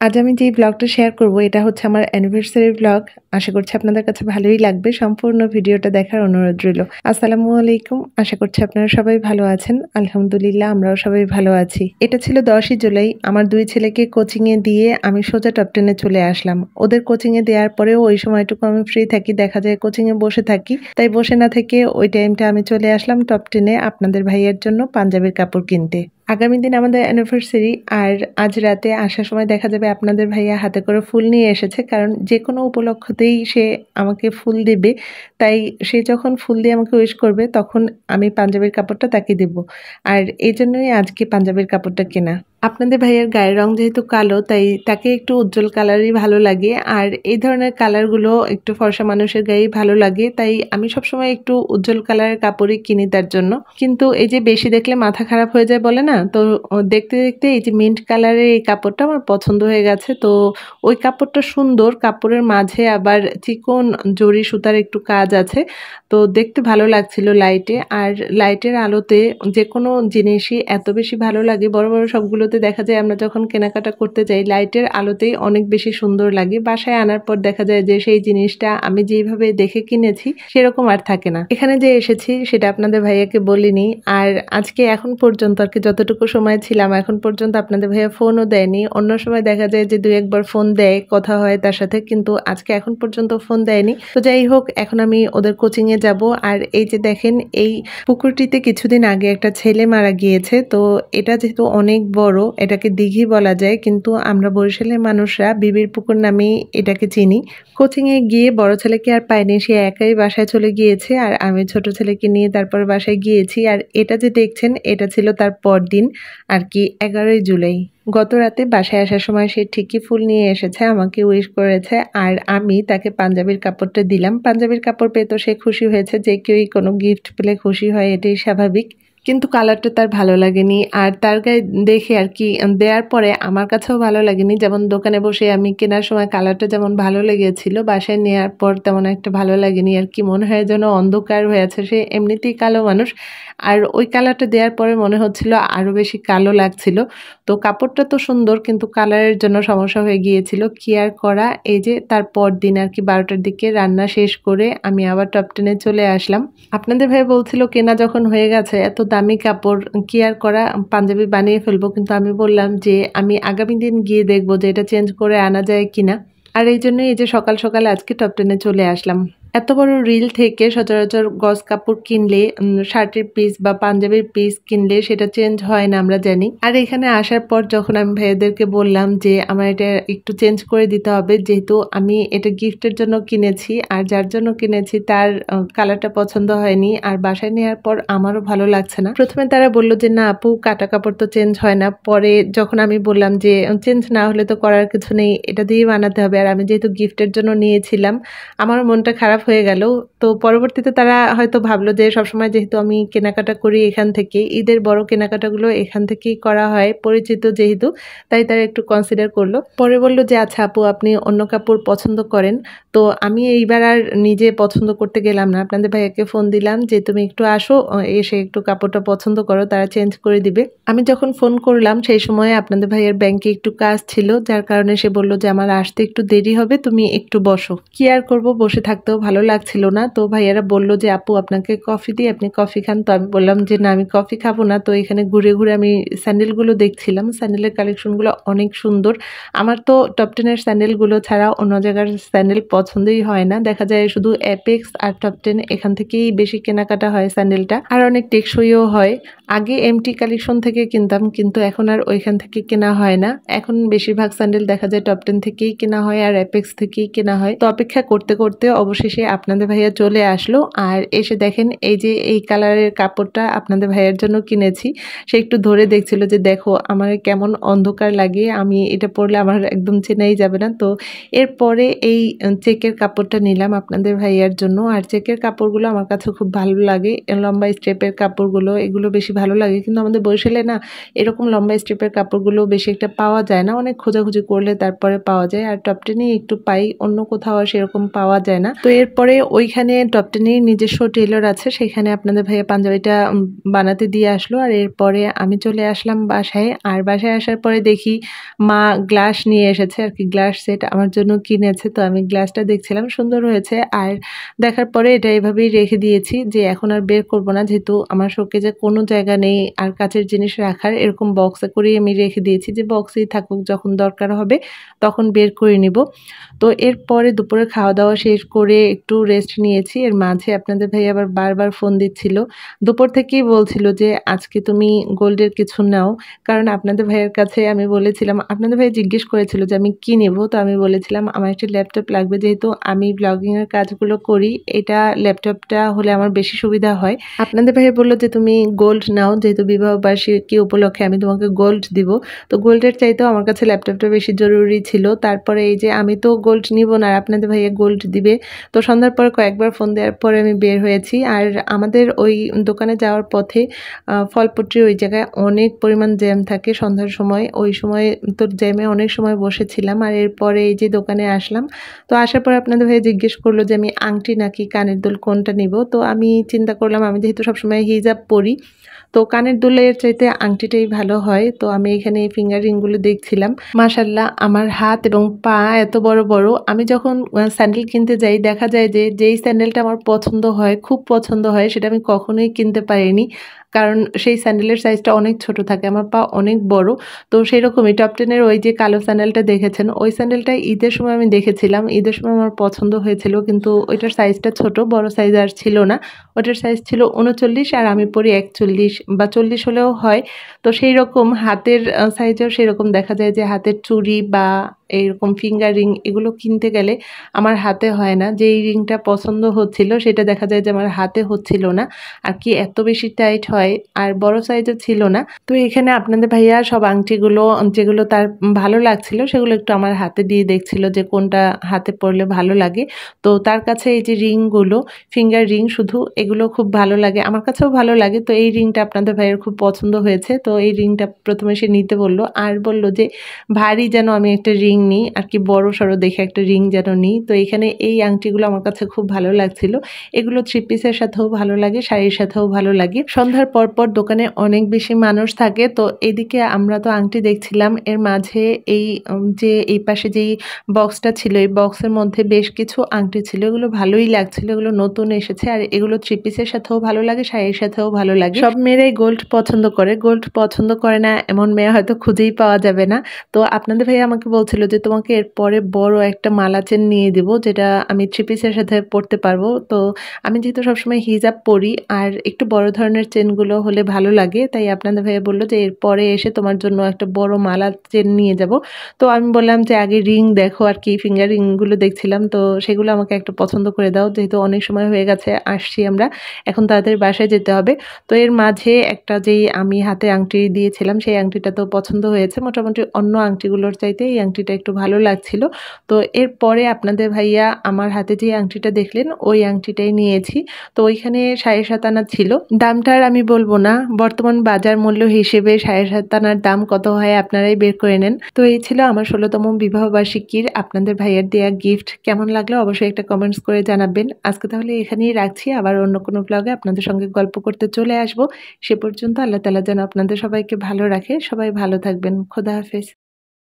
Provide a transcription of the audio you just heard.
আজ আমি যে ব্লগটা শেয়ার করব এটা হচ্ছে আমার অ্যানিভার্সারি ব্লগ। আশা করছি আপনাদের কাছে ভালোই লাগবে। সম্পূর্ণ ভিডিওটা দেখার অনুরোধ রইল। আসসালামু আলাইকুম। আশা করছি আপনারা সবাই ভালো আছেন। আলহামদুলিল্লাহ আমরাও সবাই ভালো আছি। এটা ছিল 10ই জুলাই। আমার 2 ছেলেকে কোচিংয়ে দিয়ে আমি সোজা টপ 10 এ চলে আসলাম। ওদের কোচিংয়ে দেওয়ার পরেও ওই সময়টুকু আমি ফ্রি থাকি। দেখা যায় কোচিংয়ে বসে থাকি। তাই বসে না থেকে ওই টাইমটা আমি চলে আসলাম টপ 10 এ আপনাদের ভাইয়ের জন্য পাঞ্জাবির কাপড় কিনতে। আগামী দিন আমাদের অ্যানিভার্সারি আর আজ রাতে আসার সময় দেখা যাবে আপনাদের ভাইয়া হাতে করে ফুল নিয়ে এসেছে, কারণ যে কোনো উপলক্ষতেই সে আমাকে ফুল দেবে। তাই সে যখন ফুল দিয়ে আমাকে উইশ করবে তখন আমি পাঞ্জাবির কাপড়টা তাকে দেব। আর এই জন্যই আজকে পাঞ্জাবির কাপড়টা কেনা। আপনাদের ভাইয়ের গায়ের রং যেহেতু কালো তাই তাকে একটু উজ্জ্বল কালারই ভালো লাগে, আর এই ধরনের কালারগুলো একটু ফর্সা মানুষের গায়েই ভালো লাগে। তাই আমি সবসময় একটু উজ্জ্বল কালারের কাপড়ই কিনি তার জন্য। কিন্তু এই যে বেশি দেখলে মাথা খারাপ হয়ে যায় বলে না, তো দেখতে দেখতে এই যে মিন্ট কালারের এই কাপড়টা আমার পছন্দ হয়ে গেছে। তো ওই কাপড়টা সুন্দর, কাপড়ের মাঝে আবার চিকন জরি সুতার একটু কাজ আছে, তো দেখতে ভালো লাগছিল লাইটে। আর লাইটের আলোতে যে কোনো জিনিসই এত বেশি ভালো লাগে। বড় বড় সবগুলোতে দেখা যায় আমরা যখন কেনাকাটা করতে যাই লাইটের আলোতেই অনেক বেশি সুন্দর লাগে। বাসায় আনার পর দেখা যায় যে সেই জিনিসটা আমি যেভাবে দেখে কিনেছি সেরকম আর থাকে না। এখানে যে এসেছি সেটা আপনাদের ভাইয়াকে বলিনি। আর আজকে এখন পর্যন্ত আর কি যতটুকু সময় ছিলাম এখন পর্যন্ত আপনাদের ভাইয়া ফোনও দেয়নি। অন্য সময় দেখা যায় যে 2-1 বার ফোন দেয়, কথা হয় তার সাথে, কিন্তু আজকে এখন পর্যন্ত ফোন দেয়নি। তো যাই হোক, এখন আমি ওদের কোচিংয়ে যাব। আর এই যে দেখেন, এই পুকুরটিতে কিছুদিন আগে একটা ছেলে মারা গিয়েছে। তো এটা যেহেতু অনেক বড়, এটাকে দিঘি বলা যায়, কিন্তু আমরা বরিশালের মানুষরা বিবির পুকুর নামেই এটাকে চিনি। কোচিংয়ে গিয়ে বড় ছেলেকে আর পাইনি, সে একাই বাসায় চলে গিয়েছে। আর আমি ছোট ছেলেকে নিয়ে তারপর বাসায় গিয়েছি। আর এটা যে দেখছেন এটা ছিল তার পরদিন, আর কি 11ই জুলাই। গত রাতে বাসায় আসার সময় সে ঠিকই ফুল নিয়ে এসেছে, আমাকে উইশ করেছে। আর আমি তাকে পাঞ্জাবির কাপড়টা দিলাম। পাঞ্জাবির কাপড় পেয়ে তো সে খুশি হয়েছে, যে কেউই কোনো গিফট পেলে খুশি হয়, এটাই স্বাভাবিক। কিন্তু কালারটা তার ভালো লাগেনি, আর তার গায়ে দেখে আর কি দেওয়ার পরে আমার কাছেও ভালো লাগেনি। যেমন দোকানে বসে আমি কেনার সময় কালারটা যেমন ভালো লেগেছিল, বাসায় নেওয়ার পর তেমন একটা ভালো লাগেনি। আর কি মনে হয় যেন অন্ধকার হয়ে আছে, সে এমনিতেই কালো মানুষ, আর ওই কালারটা দেওয়ার পরে মনে হচ্ছিল আরও বেশি কালো লাগছিল। তো কাপড়টা তো সুন্দর কিন্তু কালারের জন্য সমস্যা হয়ে গিয়েছিল, কি আর করা। এই যে তার পরদিন আর কি 12টার দিকে রান্না শেষ করে আমি আবার টপ 10 এ চলে আসলাম। আপনাদের ভাই বলছিল কেনা যখন হয়ে গেছে এত দামি কাপড় কি আর করা, পাঞ্জাবি বানিয়ে ফেলবো। কিন্তু আমি বললাম যে আমি আগামী দিন গিয়ে দেখবো যে এটা চেঞ্জ করে আনা যায় কিনা। আর এই জন্যই এই যে সকাল সকাল আজকে টপ 10 এ চলে আসলাম। এত বড় রিল থেকে সচরাচর গজ কাপড় কিনলে, শার্টের পিস বা পাঞ্জাবির পিস কিনলে সেটা চেঞ্জ হয় না, আমরা জানি। আর এখানে আসার পর যখন আমি ভাইয়াদেরকে বললাম যে আমার এটা একটু চেঞ্জ করে দিতে হবে, যেহেতু আমি এটা গিফটের জন্য কিনেছি আর যার জন্য কিনেছি তার কালারটা পছন্দ হয়নি, আর বাসায় নেওয়ার পর আমারও ভালো লাগছে না। প্রথমে তারা বললো যে না আপু, কাটা কাপড় তো চেঞ্জ হয় না। পরে যখন আমি বললাম যে চেঞ্জ না হলে তো করার কিছু নেই, এটা দিয়েই বানাতে হবে, আর আমি যেহেতু গিফটের জন্য নিয়েছিলাম আমারও মনটা খারাপ হয়ে গেল। তো পরবর্তীতে তারা হয়তো ভাবলো যে সবসময় যেহেতু আমি কেনাকাটা করি এখান থেকে, ঈদের বড় কেনাকাটাগুলো এখান থেকেই করা হয়, পরিচিত যেহেতু, তাই তারা একটু কনসিডার করলো। পরে বললো যে আচ্ছা আপু, আপনি অন্য কাপড় পছন্দ করেন। তো আমি এইবার আর নিজে পছন্দ করতে গেলাম না, আপনাদের ভাইয়াকে ফোন দিলাম যে তুমি একটু আসো, এসে একটু কাপড়টা পছন্দ করো, তারা চেঞ্জ করে দিবে। আমি যখন ফোন করলাম সেই সময় আপনাদের ভাইয়ের ব্যাংকে একটু কাজ ছিল, যার কারণে সে বললো যে আমার আসতে একটু দেরি হবে, তুমি একটু বসো। কি আর করবো, বসে থাকতেও ভালো লাগছিল না। তো ভাইয়ারা বললো যে আপু আপনাকে কফি দিই, আপনি কফি খান। তো আমি বললাম যে না আমি কফি খাবো না। তো এখানে ঘুরে ঘুরে আমি স্যান্ডেলগুলো দেখছিলাম, স্যান্ডেলের কালেকশনগুলো অনেক সুন্দর। আমার তো টপ 10 এর স্যান্ডেলগুলো ছাড়া অন্য জায়গার স্যান্ডেল পছন্দই হয় না, দেখা যায় শুধু অ্যাপেক্স আর টপ 10 এখান থেকেই বেশি কেনাকাটা হয় স্যান্ডেলটা, আর অনেক টেকসইও হয়। আগে এমটি কালেকশন থেকে কিনতাম, কিন্তু এখন আর ওইখান থেকে কেনা হয় না। এখন বেশিরভাগ স্যান্ডেল দেখা যায় টপ 10 থেকেই কেনা হয় আর অ্যাপেক্স থেকেই কেনা হয়। তো অপেক্ষা করতে করতে অবশেষে আপনাদের ভাইয়া চলে আসলো। আর এসে দেখেন এই যে এই কালারের কাপড়টা আপনাদের ভাইয়ার জন্য কিনেছি। সে একটু ধরে দেখছিল যে দেখো আমার কেমন অন্ধকার লাগে, আমি এটা পরলে আমার একদম চেনাই যাবে না। তো এরপরে এই চেকের কাপড়টা নিলাম আপনাদের ভাইয়ার জন্য। আর চেকের কাপড়গুলো আমার কাছে খুব ভালো লাগে, লম্বা স্টেপের কাপড়গুলো এগুলো বেশি ভালো লাগে। কিন্তু আমাদের বরিশালে না এরকম লম্বা স্টেপের কাপড়গুলো বেশি একটা পাওয়া যায় না, অনেক খোঁজাখুঁজি করলে তারপরে পাওয়া যায়। আর টপ 10 একটু পাই, অন্য কোথাও আর সেরকম পাওয়া যায় না। তো এর এরপরে ওইখানে টপ টেনের নিজস্ব টেলর আছে, সেখানে আপনাদের ভাইয়া পাঞ্জাবিটা বানাতে দিয়ে আসলো। আর এরপরে আমি চলে আসলাম বাসায়। আর বাসায় আসার পরে দেখি মা গ্লাস নিয়ে এসেছে আর কি, গ্লাস সেট আমার জন্য কিনেছে। তো আমি গ্লাসটা দেখছিলাম, সুন্দর হয়েছে। আর দেখার পরে এটা এভাবেই রেখে দিয়েছি যে এখন আর বের করব না, যেহেতু আমার শোকেজে কোনো জায়গা নেই আর কাচের জিনিস রাখার। এরকম বক্সে করেই আমি রেখে দিয়েছি যে বক্সেই থাকুক, যখন দরকার হবে তখন বের করে নিব। তো এরপরে দুপুরে খাওয়া দাওয়া শেষ করে একটু রেস্ট নিয়েছি। এর মাঝে আপনাদের ভাই আবার বারবার ফোন দিচ্ছিল, দুপুর থেকেই বলছিল যে আজকে তুমি গোল্ডের কিছু নাও। কারণ আপনাদের ভাইয়ের কাছে আমি বলেছিলাম, আপনাদের ভাই জিজ্ঞেস করেছিল যে আমি কি নেব। তো আমি বলেছিলাম আমার একটি ল্যাপটপ লাগবে, যেহেতু আমি ব্লগিংয়ের কাজগুলো করি, এটা ল্যাপটপটা হলে আমার বেশি সুবিধা হয়। আপনাদের ভাই বললো যে তুমি গোল্ড নাও, যেহেতু বিবাহবার্ষিকী উপলক্ষে আমি তোমাকে গোল্ড দিব। তো গোল্ডের চাইতেও আমার কাছে ল্যাপটপটা বেশি জরুরি ছিল। তারপরে এই যে আমি তো গোল্ড নিব না আর আপনাদের ভাইয়া গোল্ড দিবে। তো সন্ধ্যার পরে কয়েকবার ফোন দেওয়ার পরে আমি বের হয়েছি। আর আমাদের ওই দোকানে যাওয়ার পথে ফলপট্রির ওই জায়গায় অনেক পরিমাণ জ্যাম থাকে সন্ধ্যার সময়। ওই সময় তো জ্যামে অনেক সময় বসেছিলাম। আর এরপরে এই যে দোকানে আসলাম। তো আসার পর আপনাদের ভাইয়া জিজ্ঞেস করলো যে আমি আংটি নাকি কানের দুল কোনটা নিব। তো আমি চিন্তা করলাম আমি যেহেতু সবসময় হিজাব পরি, তো কানের দুলের চাইতে আংটিটাই ভালো হয়। তো আমি এখানে এই ফিঙ্গার রিংগুলো দেখছিলাম। মাশাল্লাহ আমার হাত এবং পা এত বড় বড়। আমি যখন স্যান্ডেল কিনতে যাই দেখা যায় যে যেই স্যান্ডেলটা আমার পছন্দ হয়, খুব পছন্দ হয়, সেটা আমি কখনোই কিনতে পারিনি। কারণ সেই স্যান্ডেলের সাইজটা অনেক ছোট থাকে, আমার পা অনেক বড়। তো সেই রকমই টপ টেনের ওই যে কালো স্যান্ডেলটা দেখেছেন, ওই স্যান্ডেলটা ঈদের সময় আমি দেখেছিলাম, ঈদের সময় আমার পছন্দ হয়েছিল, কিন্তু ওইটার সাইজটা ছোট, বড় সাইজ আর ছিল না। ওটার সাইজ ছিল 39 আর আমি পরি 41 বা 40 হলেও হয়। তো সেই রকম হাতের সাইজেও সেরকম দেখা যায় যে হাতের চুড়ি বা এইরকম ফিঙ্গার রিং এগুলো কিনতে গেলে আমার হাতে হয় না। যেই রিংটা পছন্দ হচ্ছিল সেটা দেখা যায় যে আমার হাতে হচ্ছিল না, আর কি এত বেশি টাইট হয়, আর বড় সাইজও ছিল না। তো এখানে আপনাদের ভাইয়া সব আংটিগুলো যেগুলো তার ভালো লাগছিল সেগুলো একটু আমার হাতে দিয়ে দেখছিল যে কোনটা হাতে পরলে ভালো লাগে। তো তার কাছে এই যে রিংগুলো, ফিঙ্গার রিং শুধু, এগুলো খুব ভালো লাগে, আমার কাছেও ভালো লাগে। তো এই রিংটা আপনাদের ভাইয়ের খুব পছন্দ হয়েছে। তো এই রিংটা প্রথমে সে নিতে বললো, আর বলল যে ভারী যেন আমি একটা রিং নিই আর কি, বড় সড়ো দেখে একটা রিং যেন নিই। তো এখানে এই আংটিগুলো আমার কাছে খুব ভালো লাগছিল। এগুলো থ্রি পিসের সাথেও ভালো লাগে, শাড়ির সাথেও ভালো লাগে। সন্ধ্যার পর দোকানে অনেক বেশি মানুষ থাকে। তো এদিকে আমরা তো আংটি দেখছিলাম, এর মাঝে এই যে এই পাশে যেই বক্সটা ছিল, এই বক্সের মধ্যে বেশ কিছু আংটি ছিল, এগুলো ভালোই লাগছিল, এগুলো নতুন এসেছে। আর এগুলো থ্রি পিসের সাথেও ভালো লাগে, শাড়ির সাথেও ভালো লাগে। সব মেয়েরাই গোল্ড পছন্দ করে, গোল্ড পছন্দ করে না এমন মেয়ে হয়তো খুঁজেই পাওয়া যাবে না। তো আপনাদের ভাই আমাকে বলছিল যে তোমাকে এরপরে বড় একটা মালা চেন নিয়ে দিব, যেটা আমি থ্রি পিসের সাথে পরতে পারবো। তো আমি যেহেতু সবসময় হিজাব পরি আর একটু বড় ধরনের চেনগুলো হলে ভালো লাগে, তাই আপনাদের ভাইয়া বললো যে এরপরে এসে তোমার জন্য একটা বড় মালা চেন নিয়ে যাব। তো আমি বললাম যে আগে রিং দেখো আর কি, ফিঙ্গার রিংগুলো দেখছিলাম, তো সেগুলো আমাকে একটা পছন্দ করে দাও, যেহেতু অনেক সময় হয়ে গেছে আসছি আমরা, এখন তাড়াতাড়ি বাসায় যেতে হবে। তো এর মাঝে একটা যেই আমি হাতে আংটি দিয়েছিলাম সেই আংটিটা তো পছন্দ হয়েছে, মোটামুটি অন্য আংটিগুলোর চাইতে এই আংটিটা একটু ভালো লাগছিল। তো এরপরে আপনাদের ভাইয়া আমার হাতে যে আংটিটা দেখলেন ওই আংটিটাই নিয়েছি। তো ওইখানে 7.5 আনা ছিল, দামটা আর আমি বলবো না, বর্তমান বাজার মূল্য হিসেবে 7.5 আনার দাম কত হয় আপনারাই বের করে নেন। তো এই ছিল আমার 16তম বিবাহবার্ষিকীর আপনাদের ভাইয়ের দেয়া গিফট। কেমন লাগলো অবশ্যই একটা কমেন্টস করে জানাবেন। আজকে তাহলে এখানেই রাখছি, আবার অন্য কোনো ব্লগে আপনাদের সঙ্গে গল্প করতে চলে আসবো। সে পর্যন্ত আল্লাহ তাআলা যেন আপনাদের সবাইকে ভালো রাখে। সবাই ভালো থাকবেন। খোদা হাফেজ।